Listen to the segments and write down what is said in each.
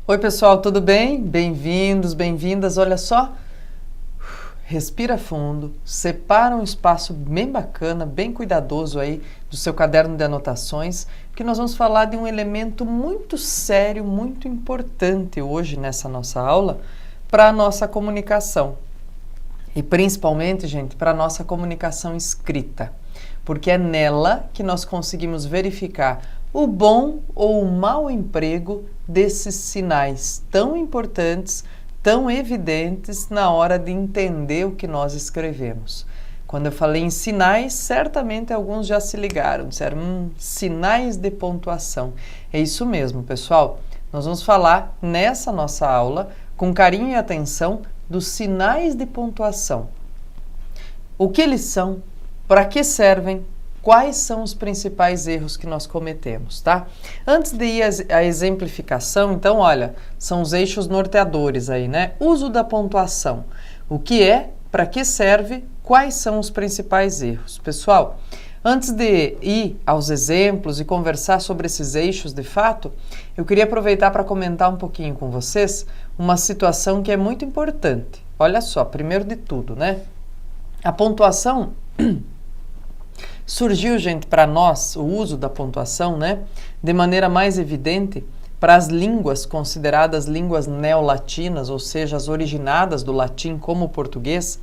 Oi pessoal, tudo bem? Bem-vindos, bem-vindas. Olha só, respira fundo, separa um espaço bem bacana, bem cuidadoso aí do seu caderno de anotações, porque nós vamos falar de um elemento muito sério, muito importante hoje nessa nossa aula para a nossa comunicação. E principalmente, gente, para a nossa comunicação escrita, porque é nela que nós conseguimos verificar o bom ou o mau emprego desses sinais tão importantes, tão evidentes na hora de entender o que nós escrevemos. Quando eu falei em sinais, certamente alguns já se ligaram, disseram, sinais de pontuação. É isso mesmo, pessoal. Nós vamos falar nessa nossa aula, com carinho e atenção, dos sinais de pontuação. O que eles são, para que servem, quais são os principais erros que nós cometemos, tá? Antes de ir à exemplificação, então, olha, são os eixos norteadores aí, né? Uso da pontuação. O que é, para que serve, quais são os principais erros? Pessoal, antes de ir aos exemplos e conversar sobre esses eixos de fato, eu queria aproveitar para comentar um pouquinho com vocês uma situação que é muito importante. Olha só, primeiro de tudo, né? A pontuação surgiu, gente, para nós, o uso da pontuação, né, de maneira mais evidente para as línguas consideradas línguas neolatinas, ou seja, as originadas do latim como o português,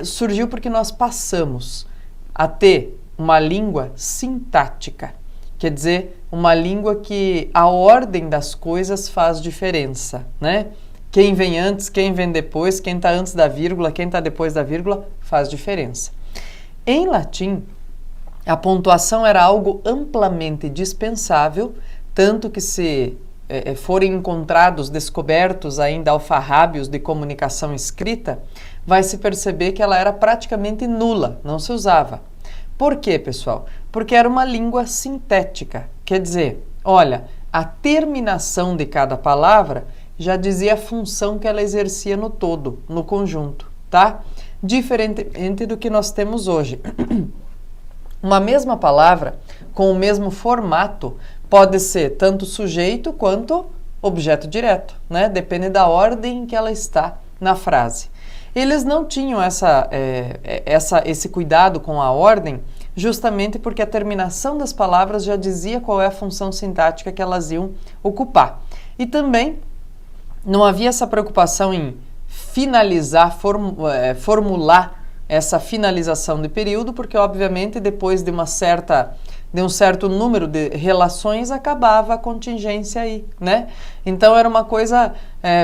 surgiu porque nós passamos a ter uma língua sintática, quer dizer, uma língua que a ordem das coisas faz diferença, né? Quem vem antes, quem vem depois, quem está antes da vírgula, quem está depois da vírgula, faz diferença. Em latim, a pontuação era algo amplamente dispensável, tanto que se forem encontrados, descobertos ainda alfarrábios de comunicação escrita, vai se perceber que ela era praticamente nula, não se usava. Por quê, pessoal? Porque era uma língua sintética, quer dizer, olha, a terminação de cada palavra já dizia a função que ela exercia no todo, no conjunto, tá? Diferentemente do que nós temos hoje. Uma mesma palavra, com o mesmo formato, pode ser tanto sujeito quanto objeto direto, né? Depende da ordem em que ela está na frase. Eles não tinham esse cuidado com a ordem, justamente porque a terminação das palavras já dizia qual é a função sintática que elas iam ocupar. E também não havia essa preocupação em finalizar, formular essa finalização de período, porque obviamente depois de um certo número de relações acabava a contingência aí, né? Então era uma coisa,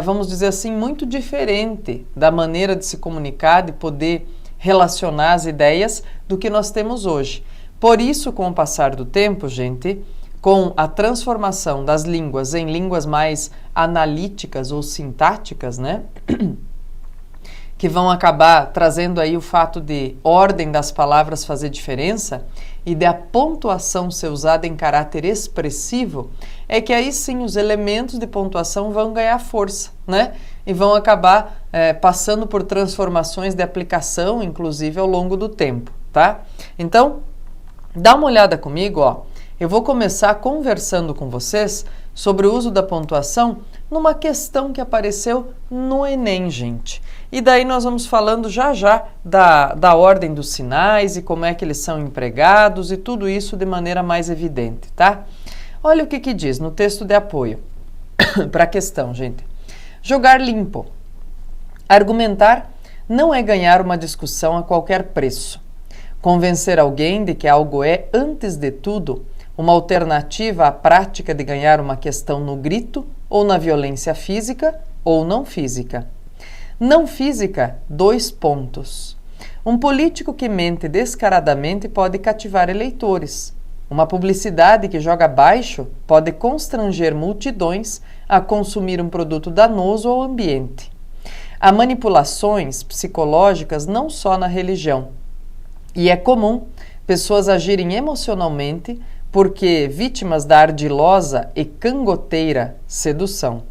vamos dizer assim, muito diferente da maneira de se comunicar, de poder relacionar as ideias do que nós temos hoje. Por isso, com o passar do tempo, gente, com a transformação das línguas em línguas mais analíticas ou sintáticas, né? Que vão acabar trazendo aí o fato de ordem das palavras fazer diferença e de a pontuação ser usada em caráter expressivo, é que aí sim os elementos de pontuação vão ganhar força, né? E vão acabar passando por transformações de aplicação, inclusive ao longo do tempo, tá? Então, dá uma olhada comigo, ó. Eu vou começar conversando com vocês sobre o uso da pontuação numa questão que apareceu no Enem, gente. E daí nós vamos falando já da ordem dos sinais e como é que eles são empregados e tudo isso de maneira mais evidente, tá? Olha o que diz no texto de apoio para a questão, gente. Jogar limpo. Argumentar não é ganhar uma discussão a qualquer preço. Convencer alguém de que algo é, antes de tudo, uma alternativa à prática de ganhar uma questão no grito ou na violência física ou não física. Não física, 2 pontos. Um político que mente descaradamente pode cativar eleitores. Uma publicidade que joga baixo pode constranger multidões a consumir um produto danoso ao ambiente. Há manipulações psicológicas não só na religião. E é comum pessoas agirem emocionalmente porque vítimas da ardilosa e cangoteira sedução.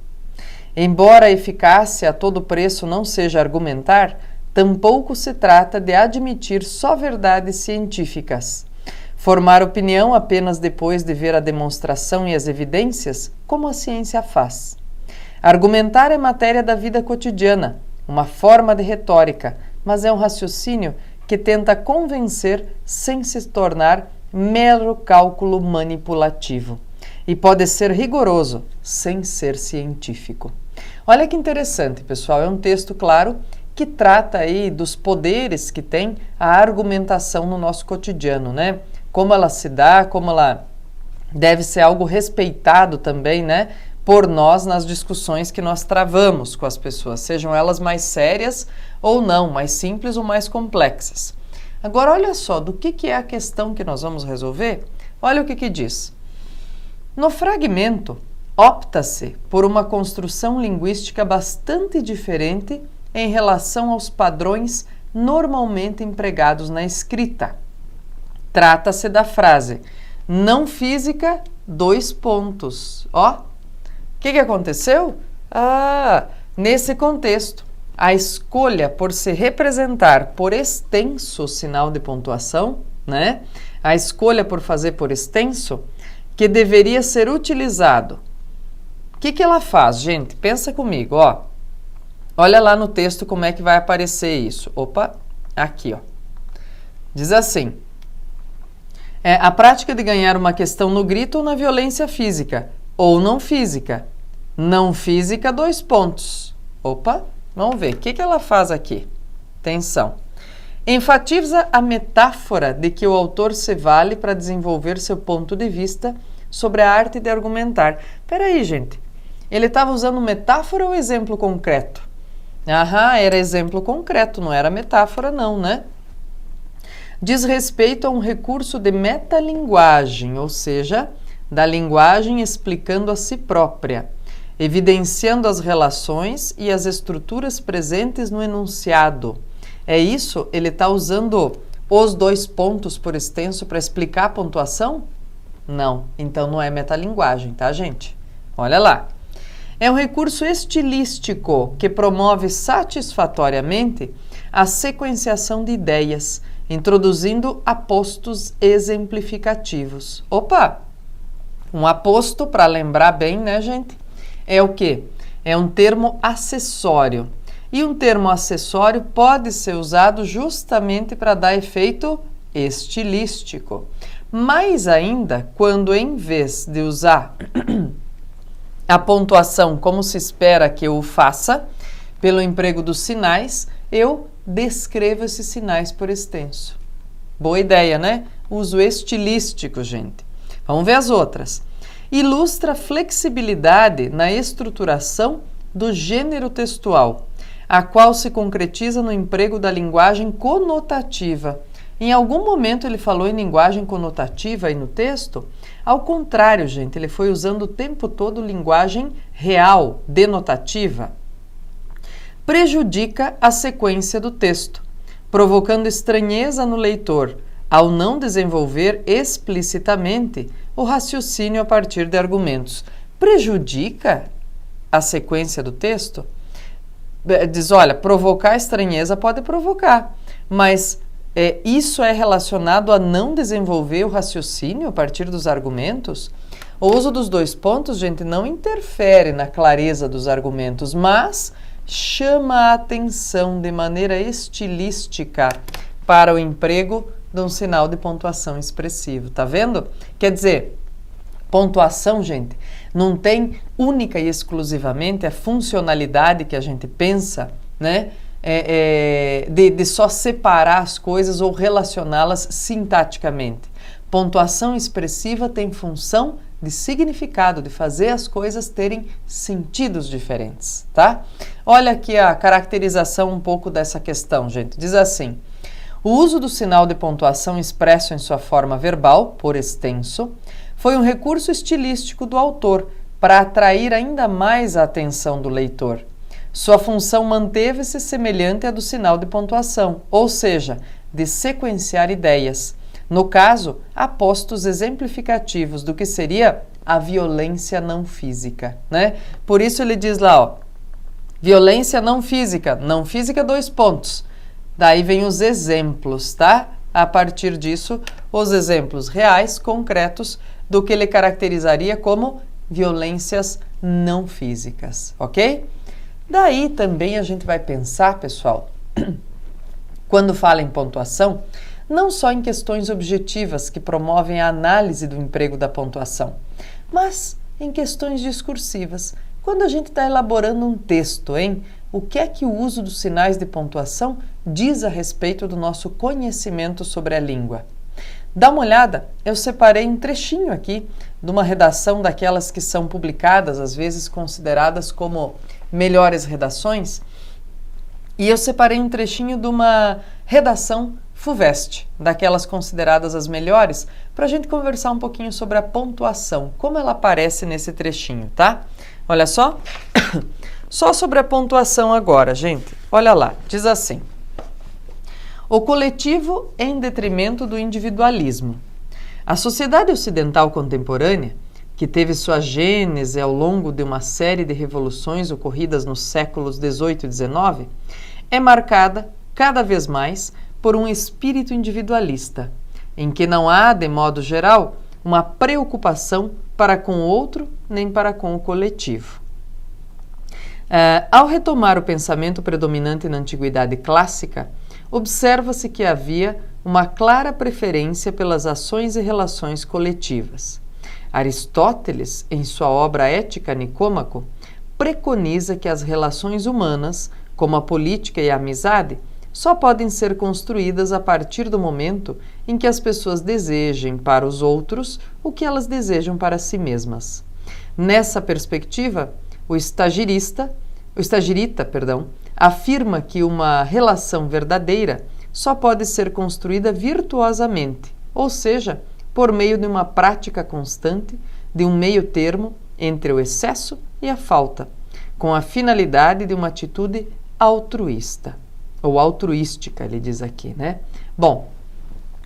Embora a eficácia a todo preço não seja argumentar, tampouco se trata de admitir só verdades científicas. Formar opinião apenas depois de ver a demonstração e as evidências, como a ciência faz. Argumentar é matéria da vida cotidiana, uma forma de retórica, mas é um raciocínio que tenta convencer sem se tornar mero cálculo manipulativo. E pode ser rigoroso sem ser científico. Olha que interessante, pessoal, é um texto, claro, que trata aí dos poderes que tem a argumentação no nosso cotidiano, né? Como ela se dá, como ela deve ser algo respeitado também, né? Por nós nas discussões que nós travamos com as pessoas, sejam elas mais sérias ou não, mais simples ou mais complexas. Agora, olha só, do que é a questão que nós vamos resolver? Olha o que diz. No fragmento, opta-se por uma construção linguística bastante diferente em relação aos padrões normalmente empregados na escrita. Trata-se da frase não física, dois pontos. Ó, o que aconteceu? Nesse contexto, a escolha por se representar por extenso sinal de pontuação, né? A escolha por fazer por extenso, que deveria ser utilizado. O que ela faz, gente? Pensa comigo, ó. Olha lá no texto como é que vai aparecer isso. Opa, aqui, ó. Diz assim: a prática de ganhar uma questão no grito ou na violência física, ou não física. Não física, dois pontos. Opa, vamos ver. O que ela faz aqui? Atenção. Enfatiza a metáfora de que o autor se vale para desenvolver seu ponto de vista sobre a arte de argumentar. Peraí, gente. Ele estava usando metáfora ou exemplo concreto? Era exemplo concreto, não era metáfora não, né? Diz respeito a um recurso de metalinguagem, ou seja, da linguagem explicando a si própria, evidenciando as relações e as estruturas presentes no enunciado. É isso? Ele está usando os dois pontos por extenso para explicar a pontuação? Não, então não é metalinguagem, tá, gente? Olha lá. É um recurso estilístico que promove satisfatoriamente a sequenciação de ideias, introduzindo apostos exemplificativos. Opa! Um aposto, para lembrar bem, né, gente? É o quê? É um termo acessório. E um termo acessório pode ser usado justamente para dar efeito estilístico. Mais ainda, quando em vez de usar a pontuação como se espera que eu o faça, pelo emprego dos sinais, eu descrevo esses sinais por extenso. Boa ideia, né? Uso estilístico, gente. Vamos ver as outras. Ilustra flexibilidade na estruturação do gênero textual, a qual se concretiza no emprego da linguagem conotativa. Em algum momento ele falou em linguagem conotativa aí no texto? Ao contrário, gente, ele foi usando o tempo todo linguagem real, denotativa. Prejudica a sequência do texto, provocando estranheza no leitor, ao não desenvolver explicitamente o raciocínio a partir de argumentos. Prejudica a sequência do texto? Diz, olha, provocar estranheza pode provocar, mas isso é relacionado a não desenvolver o raciocínio a partir dos argumentos? O uso dos dois pontos, gente, não interfere na clareza dos argumentos, mas chama a atenção de maneira estilística para o emprego de um sinal de pontuação expressivo. Tá vendo? Quer dizer, pontuação, gente, não tem única e exclusivamente a funcionalidade que a gente pensa, né? De só separar as coisas ou relacioná-las sintaticamente. Pontuação expressiva tem função de significado, de fazer as coisas terem sentidos diferentes, tá? Olha aqui a caracterização um pouco dessa questão, gente. Diz assim: o uso do sinal de pontuação expresso em sua forma verbal, por extenso, foi um recurso estilístico do autor para atrair ainda mais a atenção do leitor. Sua função manteve-se semelhante à do sinal de pontuação, ou seja, de sequenciar ideias. No caso, apostos exemplificativos do que seria a violência não física, né? Por isso ele diz lá, ó, violência não física, dois pontos. Daí vem os exemplos, tá? A partir disso, os exemplos reais, concretos, do que ele caracterizaria como violências não físicas, ok? Daí também a gente vai pensar, pessoal, quando fala em pontuação, não só em questões objetivas que promovem a análise do emprego da pontuação, mas em questões discursivas. Quando a gente está elaborando um texto, hein? O que é que o uso dos sinais de pontuação diz a respeito do nosso conhecimento sobre a língua? Dá uma olhada, eu separei um trechinho aqui de uma redação daquelas que são publicadas, às vezes consideradas como melhores redações, e eu separei um trechinho de uma redação FUVEST, daquelas consideradas as melhores, para a gente conversar um pouquinho sobre a pontuação, como ela aparece nesse trechinho, tá? Olha só, só sobre a pontuação agora, gente. Olha lá, diz assim: o coletivo em detrimento do individualismo. A sociedade ocidental contemporânea, que teve sua gênese ao longo de uma série de revoluções ocorridas nos séculos XVIII e XIX, é marcada, cada vez mais, por um espírito individualista, em que não há, de modo geral, uma preocupação para com o outro nem para com o coletivo. Ao retomar o pensamento predominante na antiguidade clássica, observa-se que havia uma clara preferência pelas ações e relações coletivas. Aristóteles, em sua obra Ética Nicômaco, preconiza que as relações humanas, como a política e a amizade, só podem ser construídas a partir do momento em que as pessoas desejem para os outros o que elas desejam para si mesmas. Nessa perspectiva, o estagirita, afirma que uma relação verdadeira só pode ser construída virtuosamente, ou seja, por meio de uma prática constante, de um meio termo entre o excesso e a falta, com a finalidade de uma atitude altruísta, ou altruística, ele diz aqui, né? Bom,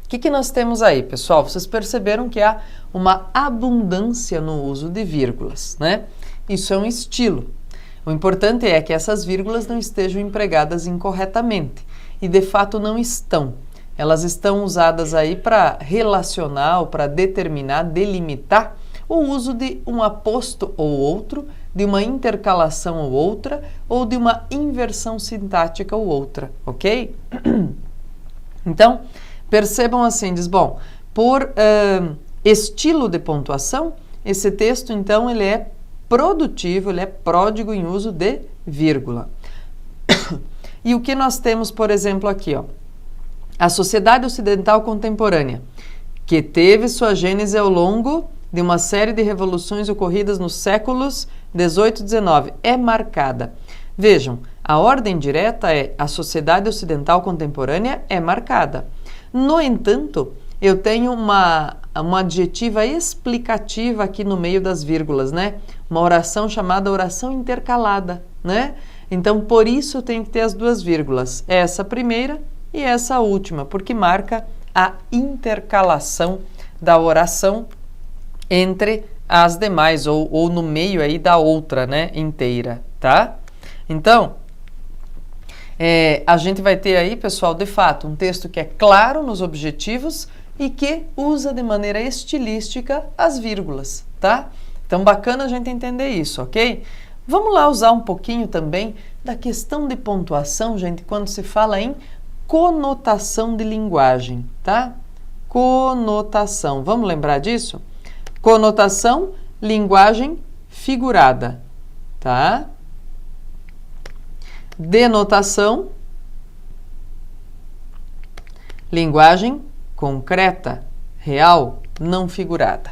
o que nós temos aí, pessoal? Vocês perceberam que há uma abundância no uso de vírgulas, né? Isso é um estilo. O importante é que essas vírgulas não estejam empregadas incorretamente, e de fato não estão. Elas estão usadas aí para relacionar ou para determinar, delimitar o uso de um aposto ou outro, de uma intercalação ou outra, ou de uma inversão sintática ou outra, ok? Então, percebam assim, diz, bom, por estilo de pontuação, esse texto, então, ele é produtivo, ele é pródigo em uso de vírgula. E o que nós temos, por exemplo, aqui, ó, a sociedade ocidental contemporânea, que teve sua gênese ao longo de uma série de revoluções ocorridas nos séculos 18 e 19, é marcada. Vejam, a ordem direta é a sociedade ocidental contemporânea é marcada. No entanto, eu tenho uma adjetiva explicativa aqui no meio das vírgulas, né? Uma oração chamada oração intercalada, né? Então, por isso eu tenho que ter as duas vírgulas, essa primeira e essa última, porque marca a intercalação da oração entre as demais, ou no meio aí da outra, né, inteira, tá? Então, a gente vai ter aí, pessoal, de fato, um texto que é claro nos objetivos e que usa de maneira estilística as vírgulas, tá? Então, bacana a gente entender isso, ok? Vamos lá usar um pouquinho também da questão de pontuação, gente, quando se fala em conotação de linguagem, tá? Conotação, vamos lembrar disso? Conotação, linguagem figurada, tá? Denotação, linguagem concreta, real, não figurada.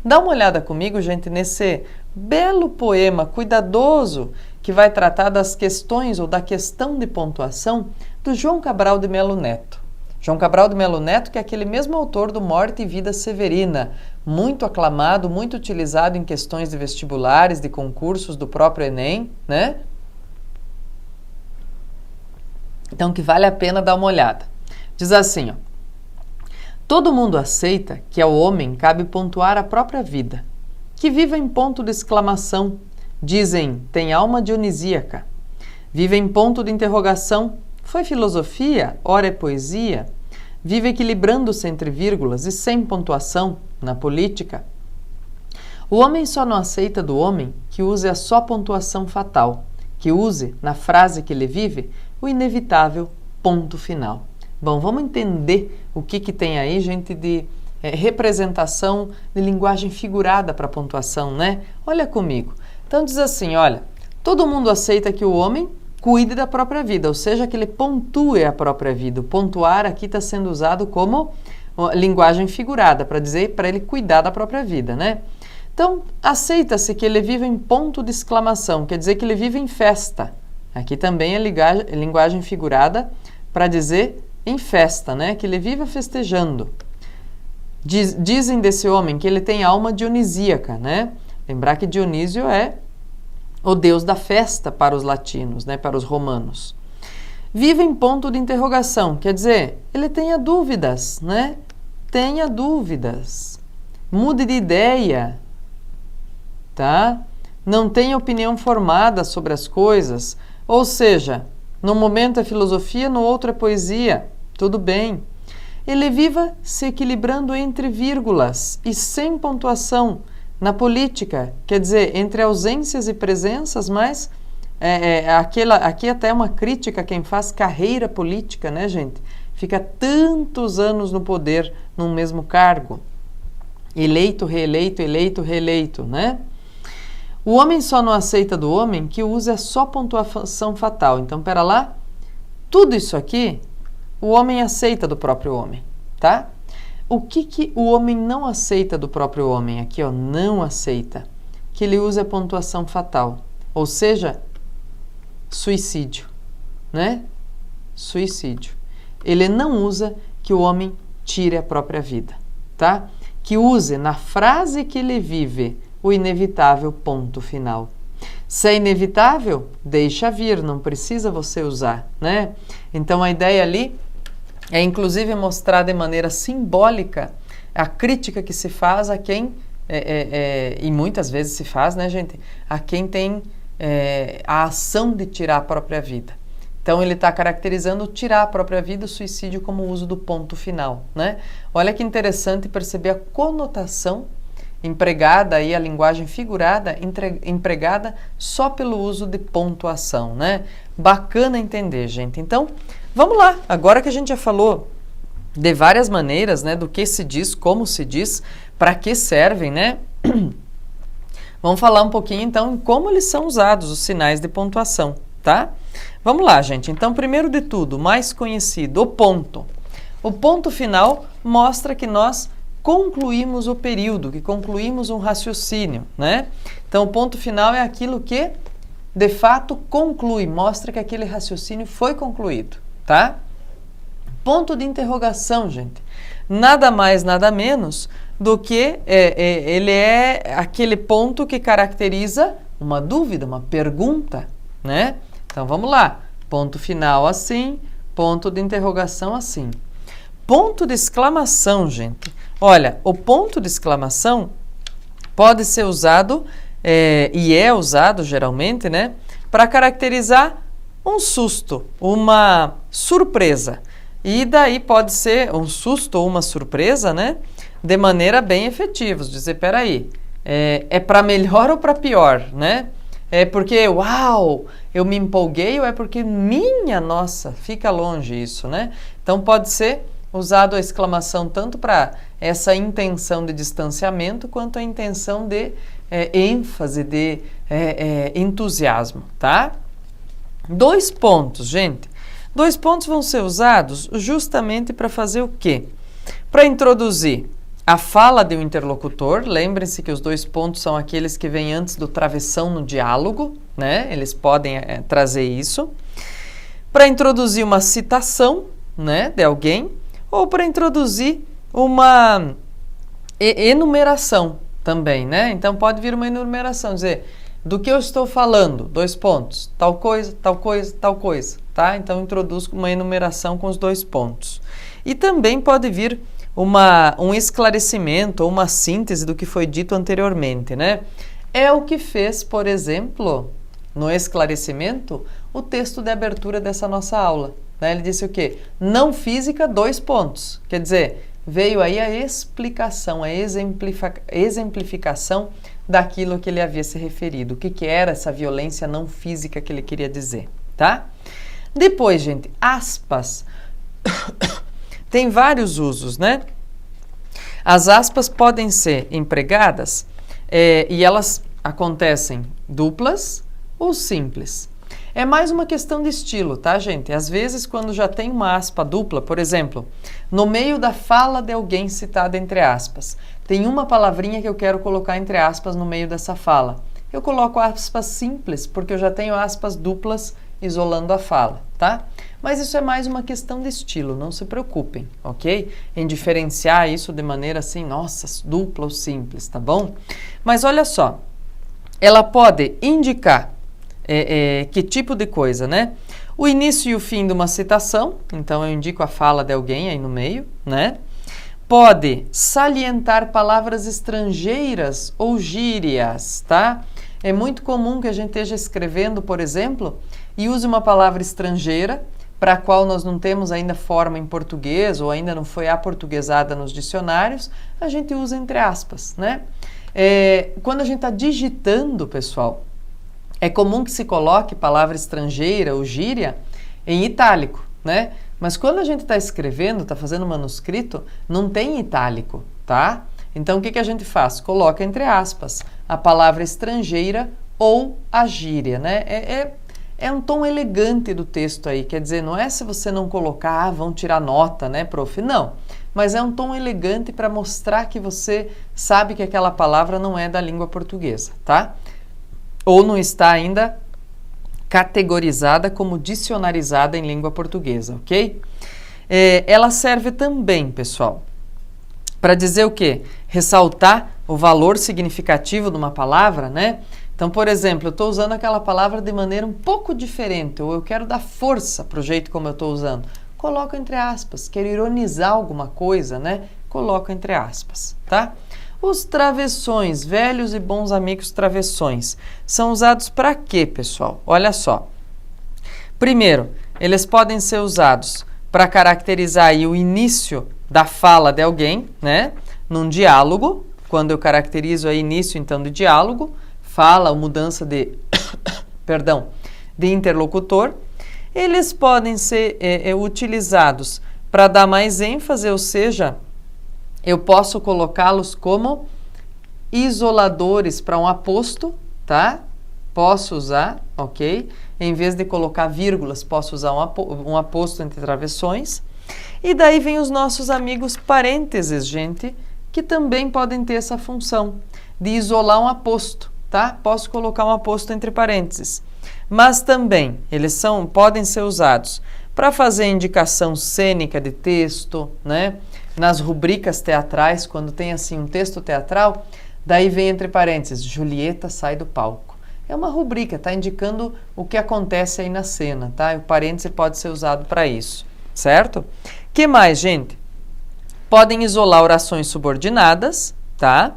Dá uma olhada comigo, gente, nesse belo poema cuidadoso que vai tratar das questões ou da questão de pontuação do João Cabral de Melo Neto. João Cabral de Melo Neto, que é aquele mesmo autor do Morte e Vida Severina, muito aclamado, muito utilizado em questões de vestibulares, de concursos do próprio Enem, né? Então, que vale a pena dar uma olhada. Diz assim, ó: todo mundo aceita que ao homem cabe pontuar a própria vida, que vive em ponto de exclamação, dizem, tem alma dionisíaca. Vive em ponto de interrogação, foi filosofia, ora é poesia. Vive equilibrando-se entre vírgulas e sem pontuação, na política. O homem só não aceita do homem que use a só pontuação fatal, que use, na frase que ele vive, o inevitável ponto final. Bom, vamos entender o que tem aí, gente, de representação de linguagem figurada para pontuação, né? Olha comigo. Então diz assim, olha, todo mundo aceita que o homem cuide da própria vida, ou seja, que ele pontue a própria vida. O pontuar aqui está sendo usado como linguagem figurada, para dizer para ele cuidar da própria vida, né? Então, aceita-se que ele vive em ponto de exclamação, quer dizer que ele vive em festa. Aqui também é linguagem figurada para dizer em festa, né? Que ele vive festejando. Dizem desse homem que ele tem alma dionisíaca, né? Lembrar que Dionísio é o deus da festa para os latinos, né? Para os romanos. Vive em ponto de interrogação, quer dizer, ele tenha dúvidas, né? Tenha dúvidas. Mude de ideia, tá? Não tenha opinião formada sobre as coisas, ou seja, num momento é filosofia, no outro é poesia, tudo bem. Ele viva se equilibrando entre vírgulas e sem pontuação na política, quer dizer, entre ausências e presenças, mas aqui até é uma crítica a quem faz carreira política, né, gente? Fica tantos anos no poder num mesmo cargo, eleito, reeleito, né? O homem só não aceita do homem que use a só pontuação fatal. Então, pera lá, tudo isso aqui o homem aceita do próprio homem, tá? O que o homem não aceita do próprio homem? Aqui, ó, não aceita que ele use a pontuação fatal, ou seja, suicídio, né? Suicídio. Ele não usa que o homem tire a própria vida, tá? Que use na frase que ele vive o inevitável ponto final. Se é inevitável, deixa vir, não precisa você usar, né? Então a ideia ali é inclusive mostrar de maneira simbólica a crítica que se faz a quem, e muitas vezes se faz, né, gente? A quem tem a ação de tirar a própria vida. Então ele está caracterizando tirar a própria vida, o suicídio, como o uso do ponto final, né? Olha que interessante perceber a conotação empregada aí, a linguagem figurada empregada só pelo uso de pontuação, né? Bacana entender, gente. Então, vamos lá. Agora que a gente já falou de várias maneiras, né, do que se diz, como se diz, para que servem, né? Vamos falar um pouquinho então em como eles são usados, os sinais de pontuação, tá? Vamos lá, gente. Então, primeiro de tudo, mais conhecido, o ponto. O ponto final mostra que nós concluímos o período, que concluímos um raciocínio, né? Então, o ponto final é aquilo que, de fato, conclui, mostra que aquele raciocínio foi concluído, tá? Ponto de interrogação, gente. Nada mais, nada menos do que ele é aquele ponto que caracteriza uma dúvida, uma pergunta, né? Então, vamos lá. Ponto final assim, ponto de interrogação assim. Ponto de exclamação, gente. Olha, o ponto de exclamação pode ser usado, e é usado geralmente, né, para caracterizar um susto, uma surpresa. E daí pode ser um susto ou uma surpresa, né, de maneira bem efetiva. Dizer, peraí, é para melhor ou para pior, né? É porque, uau, eu me empolguei ou é porque, minha nossa, fica longe isso, né? Então pode ser usado a exclamação tanto para essa intenção de distanciamento quanto a intenção de ênfase, de entusiasmo, tá? 2 pontos, gente. 2 pontos vão ser usados justamente para fazer o quê? Para introduzir a fala de um interlocutor. Lembrem-se que os 2 pontos são aqueles que vêm antes do travessão no diálogo, né? Eles podem trazer isso. Para introduzir uma citação, né, de alguém, ou para introduzir uma enumeração também, né? Então pode vir uma enumeração, dizer, do que eu estou falando, 2 pontos, tal coisa, tal coisa, tal coisa, tá? Então introduz uma enumeração com os 2 pontos. E também pode vir um esclarecimento ou uma síntese do que foi dito anteriormente, né? É o que fez, por exemplo, no esclarecimento, o texto de abertura dessa nossa aula, né? Ele disse o quê? Não física, 2 pontos. Quer dizer, veio aí a explicação, a exemplificação daquilo que ele havia se referido. O que que era essa violência não física que ele queria dizer, tá? Depois, gente, aspas. Tem vários usos, né? As aspas podem ser empregadas e elas acontecem duplas ou simples. É mais uma questão de estilo, tá, gente? Às vezes, quando já tem uma aspa dupla, por exemplo, no meio da fala de alguém citada entre aspas, tem uma palavrinha que eu quero colocar entre aspas no meio dessa fala. Eu coloco aspas simples, porque eu já tenho aspas duplas isolando a fala, tá? Mas isso é mais uma questão de estilo, não se preocupem, ok? Em diferenciar isso de maneira assim, nossa, dupla ou simples, tá bom? Mas olha só, ela pode indicar que tipo de coisa, né? O início e o fim de uma citação, então eu indico a fala de alguém aí no meio, né? Pode salientar palavras estrangeiras ou gírias, tá? É muito comum que a gente esteja escrevendo, por exemplo, e use uma palavra estrangeira para a qual nós não temos ainda forma em português ou ainda não foi aportuguesada nos dicionários, a gente usa entre aspas, né? Quando a gente está digitando, pessoal, é comum que se coloque palavra estrangeira ou gíria em itálico, né? Mas quando a gente está escrevendo, está fazendo manuscrito, não tem itálico, tá? Então, o que a gente faz? Coloca entre aspas a palavra estrangeira ou a gíria, né? É um tom elegante do texto aí, quer dizer, não é se você não colocar, vão tirar nota, né, prof? Não, mas é um tom elegante para mostrar que você sabe que aquela palavra não é da língua portuguesa, tá? Ou não está ainda categorizada como dicionarizada em língua portuguesa, ok? Ela serve também, pessoal, para dizer o quê? Ressaltar o valor significativo de uma palavra, né? Então, por exemplo, eu estou usando aquela palavra de maneira um pouco diferente, ou eu quero dar força para o jeito como eu estou usando. Coloco entre aspas. Quero ironizar alguma coisa, né? Coloco entre aspas, tá? Os travessões, velhos e bons amigos travessões, são usados para quê, pessoal? Olha só. Primeiro, eles podem ser usados para caracterizar aí o início da fala de alguém, né? Num diálogo, quando eu caracterizo aí início, então, de diálogo, fala ou mudança de, perdão, de interlocutor. Eles podem ser utilizados para dar mais ênfase, ou seja, eu posso colocá-los como isoladores para um aposto, tá? Posso usar, ok? Em vez de colocar vírgulas, posso usar um aposto entre travessões. E daí vem os nossos amigos parênteses, gente, que também podem ter essa função de isolar um aposto, tá? Posso colocar um aposto entre parênteses. Mas também eles podem ser usados para fazer indicação cênica de texto, né? Nas rubricas teatrais, quando tem assim um texto teatral, daí vem entre parênteses, Julieta sai do palco. É uma rubrica, tá indicando o que acontece aí na cena, tá? E o parêntese pode ser usado para isso, certo? Que mais, gente? Podem isolar orações subordinadas, tá?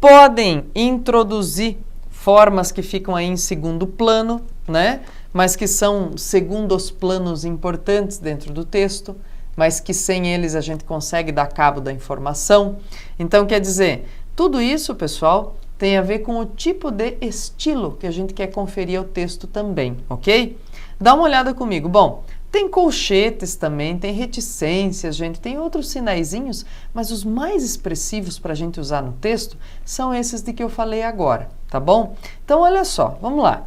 Podem introduzir formas que ficam aí em segundo plano, né? Mas que são segundos planos importantes dentro do texto, mas que sem eles a gente consegue dar cabo da informação. Então, quer dizer, tudo isso, pessoal, tem a ver com o tipo de estilo que a gente quer conferir ao texto também, ok? Dá uma olhada comigo. Bom, tem colchetes também, tem reticências, gente, tem outros sinaizinhos, mas os mais expressivos para a gente usar no texto são esses de que eu falei agora, tá bom? Então, olha só, vamos lá.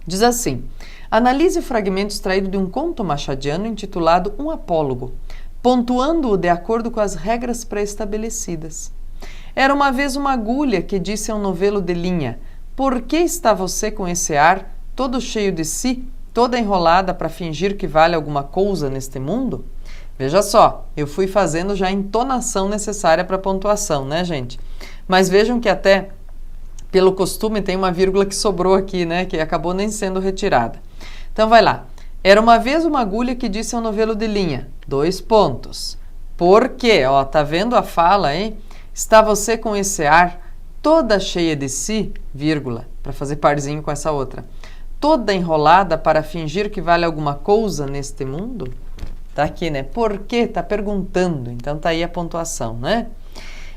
Diz assim: analise o fragmento extraído de um conto machadiano intitulado Um Apólogo, pontuando-o de acordo com as regras pré-estabelecidas. Era uma vez uma agulha que disse a um novelo de linha: por que está você com esse ar, todo cheio de si, toda enrolada para fingir que vale alguma coisa neste mundo? Veja só, eu fui fazendo já a entonação necessária para a pontuação, né, gente? Mas vejam que até pelo costume tem uma vírgula que sobrou aqui, né, que acabou nem sendo retirada. Então vai lá. Era uma vez uma agulha que disse a um novelo de linha, : por quê? Ó, tá vendo a fala, hein? Está você com esse ar, toda cheia de si, vírgula, para fazer parzinho com essa outra, toda enrolada para fingir que vale alguma coisa neste mundo? Tá aqui, né? Por quê? Tá perguntando. Então tá aí a pontuação, né?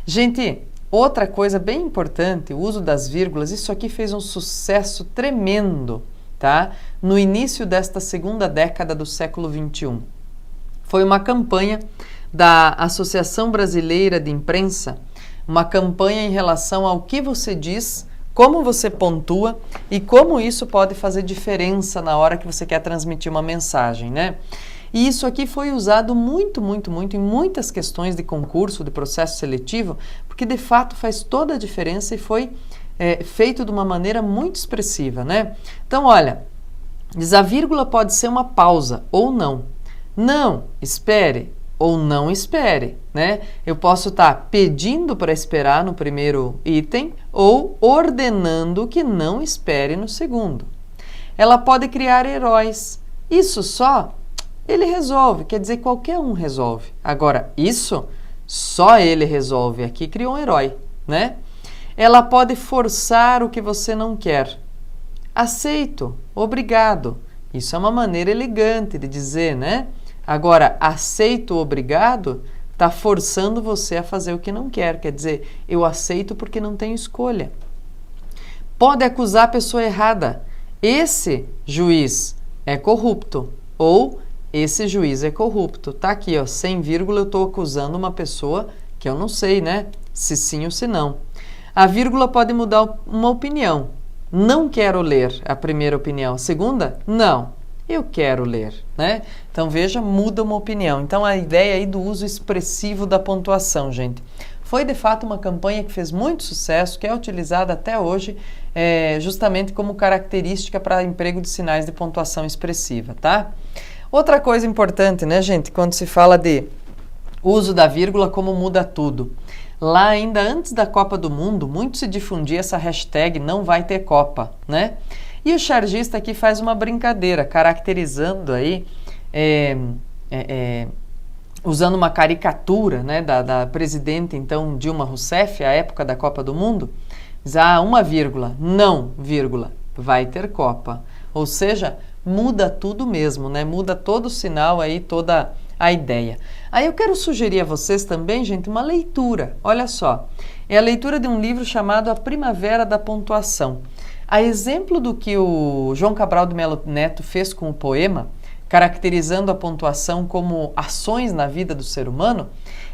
Gente, Outra coisa bem importante, o uso das vírgulas, isso aqui fez um sucesso tremendo, tá? No início desta segunda década do século XXI. Foi uma campanha da Associação Brasileira de Imprensa, uma campanha em relação ao que você diz, como você pontua e como isso pode fazer diferença na hora que você quer transmitir uma mensagem, né? E isso aqui foi usado muito em muitas questões de concurso, de processo seletivo, porque de fato faz toda a diferença e foi feito de uma maneira muito expressiva, né? Então, olha, diz a vírgula pode ser uma pausa ou não. Não, espere ou não espere, né? Eu posso estar pedindo para esperar no primeiro item ou ordenando que não espere no segundo. Ela pode criar heróis. Isso só ele resolve, quer dizer, qualquer um resolve. Agora, isso só ele resolve. Aqui criou um herói, né? Ela pode forçar o que você não quer. Aceito, obrigado. Isso é uma maneira elegante de dizer, né? Agora, aceito, obrigado, está forçando você a fazer o que não quer. Quer dizer, eu aceito porque não tenho escolha. Pode acusar a pessoa errada. Esse juiz é corrupto. Ou esse juiz é corrupto. Tá aqui, ó, sem vírgula, eu estou acusando uma pessoa que eu não sei, né? Se sim ou se não. A vírgula pode mudar uma opinião. Não quero ler a primeira opinião. A segunda, não. Eu quero ler, né? Então, veja, muda uma opinião. Então, a ideia aí do uso expressivo da pontuação, gente. Foi, de fato, uma campanha que fez muito sucesso, que é utilizada até hoje justamente como característica para emprego de sinais de pontuação expressiva, tá? Outra coisa importante, né, gente, quando se fala de uso da vírgula, como muda tudo. Lá, ainda antes da Copa do Mundo, muito se difundia essa hashtag não vai ter Copa, né? E o chargista aqui faz uma brincadeira, caracterizando aí, usando uma caricatura, né, da presidente, então, Dilma Rousseff, à época da Copa do Mundo, diz, uma vírgula, não, vírgula, vai ter Copa. Ou seja, muda tudo mesmo, né? Muda todo o sinal aí, toda a ideia. Aí eu quero sugerir a vocês também, gente, uma leitura. Olha só, é a leitura de um livro chamado A Primavera da Pontuação. A exemplo do que o João Cabral de Melo Neto fez com o poema, caracterizando a pontuação como ações na vida do ser humano,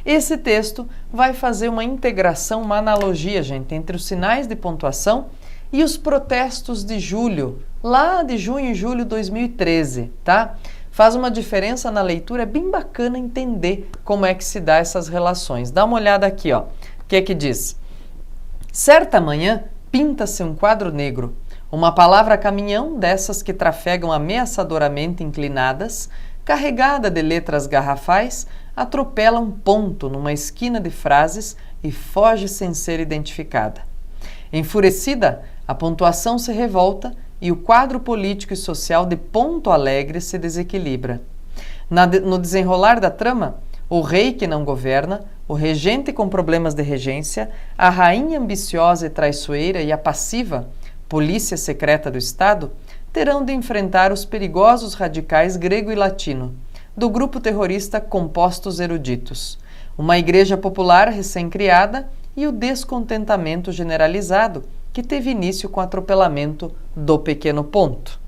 esse texto vai fazer uma integração, uma analogia, gente, entre os sinais de pontuação e os protestos de julho, lá de junho e julho de 2013, tá? Faz uma diferença na leitura, é bem bacana entender como é que se dá essas relações. Dá uma olhada aqui, ó. O que é que diz? Certa manhã, pinta-se um quadro negro, uma palavra caminhão dessas que trafegam ameaçadoramente inclinadas, carregada de letras garrafais, atropela um ponto numa esquina de frases e foge sem ser identificada. Enfurecida, a pontuação se revolta e o quadro político e social de Ponto Alegre se desequilibra. No desenrolar da trama, o rei que não governa, o regente com problemas de regência, a rainha ambiciosa e traiçoeira e a passiva, polícia secreta do Estado, terão de enfrentar os perigosos radicais grego e latino, do grupo terrorista Compostos Eruditos, uma igreja popular recém-criada e o descontentamento generalizado que teve início com o atropelamento do pequeno ponto.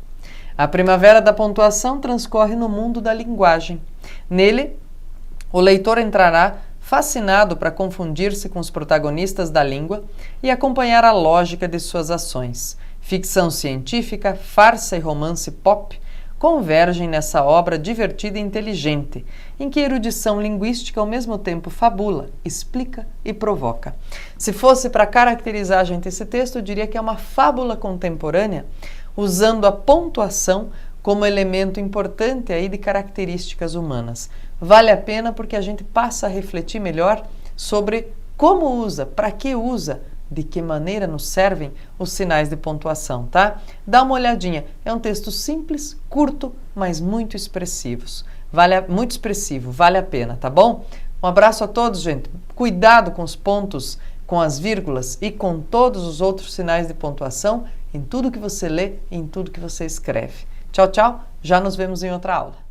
A primavera da pontuação transcorre no mundo da linguagem. Nele, o leitor entrará fascinado para confundir-se com os protagonistas da língua e acompanhar a lógica de suas ações. Ficção científica, farsa e romance pop convergem nessa obra divertida e inteligente, em que a erudição linguística ao mesmo tempo fabula, explica e provoca. Se fosse para caracterizar, gente, esse texto, eu diria que é uma fábula contemporânea, usando a pontuação como elemento importante aí de características humanas. Vale a pena porque a gente passa a refletir melhor sobre como usa, para que usa, de que maneira nos servem os sinais de pontuação, tá? Dá uma olhadinha. É um texto simples, curto, mas muito expressivo. Vale a pena, tá bom? Um abraço a todos, gente. Cuidado com os pontos, com as vírgulas e com todos os outros sinais de pontuação em tudo que você lê e em tudo que você escreve. Tchau, tchau. Já nos vemos em outra aula.